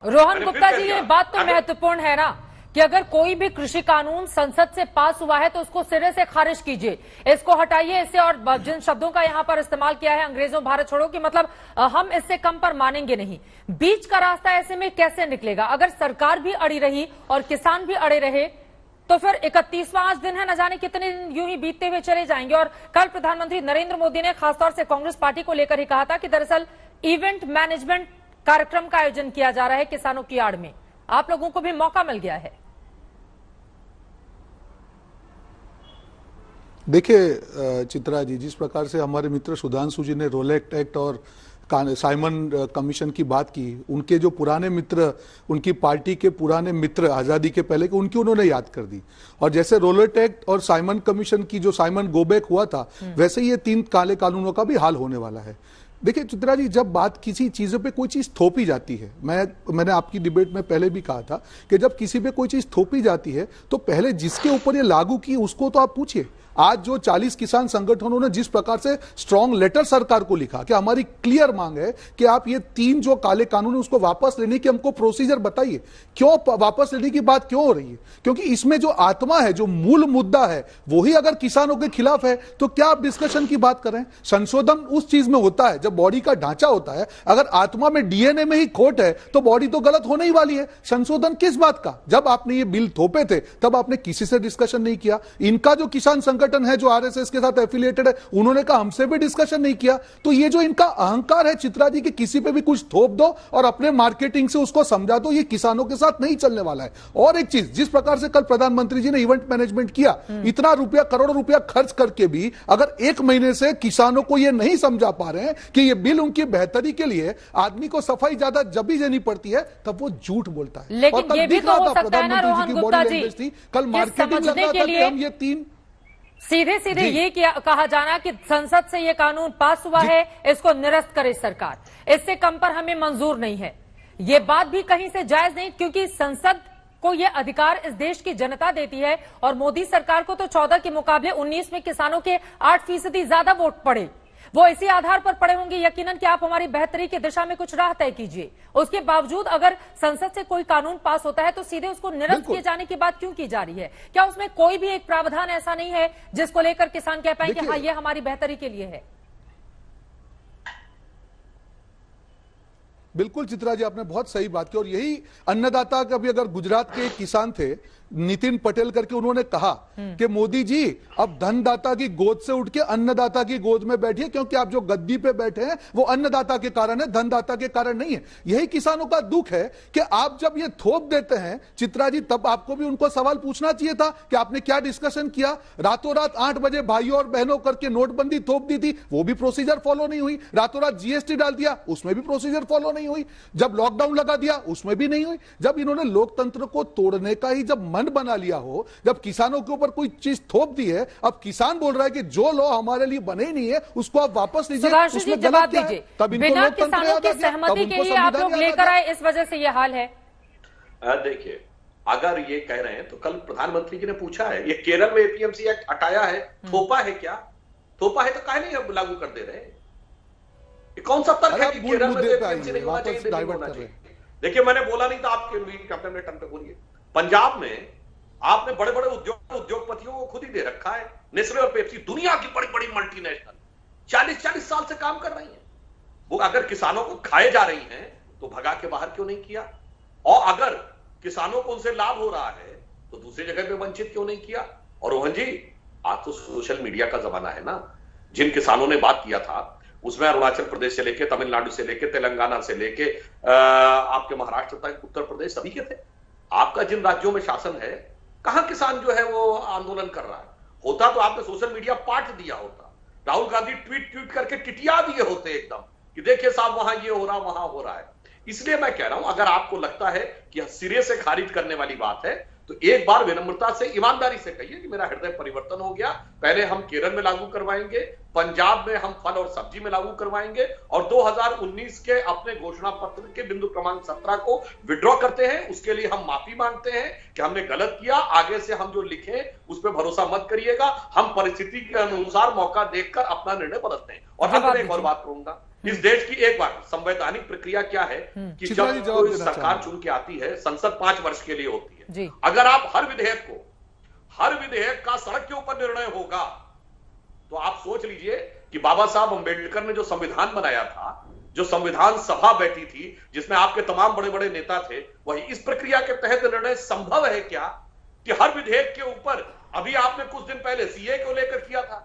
रोहन गुप्ता जी, ये बात तो महत्वपूर्ण है ना कि अगर कोई भी कृषि कानून संसद से पास हुआ है तो उसको सिरे से खारिज कीजिए, इसको हटाइए इससे। और जिन शब्दों का यहां पर इस्तेमाल किया है अंग्रेजों भारत छोड़ो की, मतलब हम इससे कम पर मानेंगे नहीं। बीच का रास्ता ऐसे में कैसे निकलेगा? अगर सरकार भी अड़ी रही और किसान भी अड़े रहे तो फिर 31वां आज दिन है, न जाने कितने दिन यूं ही बीतते हुए चले जाएंगे। और कल प्रधानमंत्री नरेंद्र मोदी ने खासतौर से कांग्रेस पार्टी को लेकर ही कहा था कि दरअसल इवेंट मैनेजमेंट कार्यक्रम का आयोजन किया जा रहा है किसानों की आड़ में, आप लोगों को भी मौका मिल गया है। देखिए चित्रा जी, जिस प्रकार से हमारे मित्र सुधांशु जी ने रोलेट एक्ट और साइमन कमीशन की बात की, उनके जो पुराने मित्र, उनकी पार्टी के पुराने मित्र आजादी के पहले के, उनकी उन्होंने याद कर दी। और जैसे रोलेट एक्ट और साइमन कमीशन की जो साइमन गोबैक हुआ था, वैसे ये 3 काले कानूनों का भी हाल होने वाला है। देखिए चित्रा जी, जब बात किसी चीजों पे कोई चीज थोपी जाती है, मैंने आपकी डिबेट में पहले भी कहा था कि जब किसी पे कोई चीज थोपी जाती है तो पहले जिसके ऊपर ये लागू की उसको तो आप पूछिए। आज जो 40 किसान संगठनों ने जिस प्रकार से स्ट्रांग लेटर सरकार को लिखा कि हमारी क्लियर मांग है कि आप ये 3 जो काले कानून है उसको वापस लेने की हमको प्रोसीजर बताइए, क्यों वापस लेने की बात क्यों हो रही है? क्योंकि इसमें जो आत्मा है, जो मूल मुद्दा है, वही अगर किसानों के खिलाफ है तो क्या आप डिस्कशन की बात करें? संशोधन उस चीज में होता है जब बॉडी का ढांचा होता है। अगर आत्मा में, डीएनए में ही खोट है तो बॉडी तो गलत होने ही वाली है। संशोधन किस बात का? जब आपने ये बिल थोपे थे तब आपने किसी से डिस्कशन नहीं किया। इनका जो किसान संगठन है जो आरएसएस के साथ एफिलिएटेड है, उन्होंने कहा हमसे भी डिस्कशन नहीं किया। तो ये जो इनका अहंकार है चित्रा जी कि किसी पे भी कुछ थोप दो और अपने मार्केटिंग से उसको समझा दो, ये किसानों के साथ नहीं चलने वाला है। और एक चीज, जिस प्रकार से कल प्रधानमंत्री जी ने इवेंट मैनेजमेंट किया, इतना रुपया, करोड़ों रुपया खर्च करके भी अगर 1 महीने से किसानों को ये नहीं समझा पा रहे हैं कि ये बिल उनकी बेहतरी के लिए, आदमी को सफाई ज्यादा जब भी देनी पड़ती है तब वो झूठ बोलता है। लेकिन ये भी तो हो सकता है ना रोहन गुप्ता जी, कल मार्केटिंग लगा था कि हम ये 3 सीधे ये कहा जाना कि संसद से ये कानून पास हुआ है, इसको निरस्त करे सरकार, इससे कम पर हमें मंजूर नहीं है। ये बात भी कहीं से जायज नहीं, क्योंकि संसद को ये अधिकार इस देश की जनता देती है और मोदी सरकार को तो 14 के मुकाबले 19 में किसानों के 8% ज्यादा वोट पड़े। वो इसी आधार पर पड़े होंगे यकीनन कि आप हमारी बेहतरी की दिशा में कुछ राह तय कीजिए। उसके बावजूद अगर संसद से कोई कानून पास होता है तो सीधे उसको निरस्त किए जाने की बात क्यों की जा रही है? क्या उसमें कोई भी एक प्रावधान ऐसा नहीं है जिसको लेकर किसान कह पाए कि हाँ, ये हमारी बेहतरी के लिए है? बिल्कुल चित्रा जी, आपने बहुत सही बात की। और यही अन्नदाता का भी, अगर गुजरात के एक किसान थे नितिन पटेल करके, उन्होंने कहा कि मोदी जी अब धनदाता की गोद से उठ के अन्नदाता की गोद में बैठिए, क्योंकि आप जो गद्दी पे बैठे हैं वो अन्नदाता के कारण है, धनदाता के कारण नहीं है। यही किसानों का दुख है कि आप जब ये थोप देते हैं चित्रा जी, तब आपको भी उनको सवाल पूछना चाहिए था कि आपने क्या डिस्कशन किया। रातों रात 8 बजे भाइयों और बहनों करके नोटबंदी थोप दी थी, वो भी प्रोसीजर फॉलो नहीं हुई। रातों रात जीएसटी डाल दिया, उसमें भी प्रोसीजर फॉलो नहीं हुई। जब लॉकडाउन लगा दिया, उसमें भी नहीं हुई। जब इन्होंने लोकतंत्र को तोड़ने का ही जब मन बना लिया हो, जब किसानों के ऊपर कोई चीज थोप दी है, अब किसान बोल रहा है कि जो लॉ हमारे लिए बने ही नहीं है उसको आप वापस लीजिए, उसमें जवाब दीजिए। बिना किसानों की सहमति के ही आप लोग लेकर आए, इस वजह से यह हाल है। देखिए, अगर ये कह रहे हैं तो कल प्रधानमंत्री जी ने पूछा है, ये केरल में एपीएमसी एक्ट हटाया है, थोपा है क्या? थोपा है तो काहे नहीं अब लागू कर दे रहे हैं? कौन सा तर्क है कि केरल में एपीएमसी नहीं होना चाहिए, नहीं होना चाहिए? देखिए, मैंने बोला नहीं था, आपके अपने टर्म पे बोलिए। पंजाब में आपने बड़े बड़े उद्योगपतियों को खुद ही दे रखा है। नेस्ले और पेप्सी दुनिया की बड़ी बड़ी मल्टीनेशनल 40-40 साल से काम कर रही हैं। वो अगर किसानों को खाए जा रही हैं तो भगा के बाहर क्यों नहीं किया? और अगर किसानों को उनसे लाभ हो रहा है तो दूसरी जगह पे वंचित क्यों नहीं किया? और रोहन जी, आज तो सोशल मीडिया का जमाना है ना। जिन किसानों ने बात किया था उसमें अरुणाचल प्रदेश से लेके, तमिलनाडु से लेके, तेलंगाना से लेके आपके महाराष्ट्र तक, उत्तर प्रदेश, सभी के थे। आपका जिन राज्यों में शासन है, कहां किसान जो है वो आंदोलन कर रहा है? होता तो आपने सोशल मीडिया पार्ट दिया होता। राहुल गांधी ट्वीट करके टिटिया दिए होते एकदम कि देखिए साहब, वहां ये हो रहा, वहां हो रहा है। इसलिए मैं कह रहा हूं, अगर आपको लगता है कि सिरे से खारिज करने वाली बात है तो एक बार विनम्रता से, ईमानदारी से कहिए कि मेरा हृदय परिवर्तन हो गया। पहले हम केरल में लागू करवाएंगे, पंजाब में हम फल और सब्जी में लागू करवाएंगे, और 2019 के अपने घोषणा पत्र के बिंदु क्रमांक 17 को विड्रॉ करते हैं। उसके लिए हम माफी मांगते हैं कि हमने गलत किया। आगे से हम जो लिखें उस पर भरोसा मत करिएगा। हम परिस्थिति के अनुसार मौका देखकर अपना निर्णय बदलते हैं। और हम एक और बात कहूंगा, इस देश की एक बार संवैधानिक प्रक्रिया क्या है कि चित्रा जी जब जवाब कोई देना सरकार चाहेंगे। चुन के आती है, संसद 5 वर्ष के लिए होती है। जी। अगर आप हर विधेयक का सड़क के ऊपर निर्णय होगा, तो आप सोच लीजिए कि बाबा साहब अंबेडकर ने जो संविधान बनाया था, जो संविधान सभा बैठी थी, जिसमें आपके तमाम बड़े बड़े नेता थे, वही इस प्रक्रिया के तहत निर्णय संभव है क्या कि हर विधेयक के ऊपर, अभी आपने कुछ दिन पहले सीए को लेकर किया था,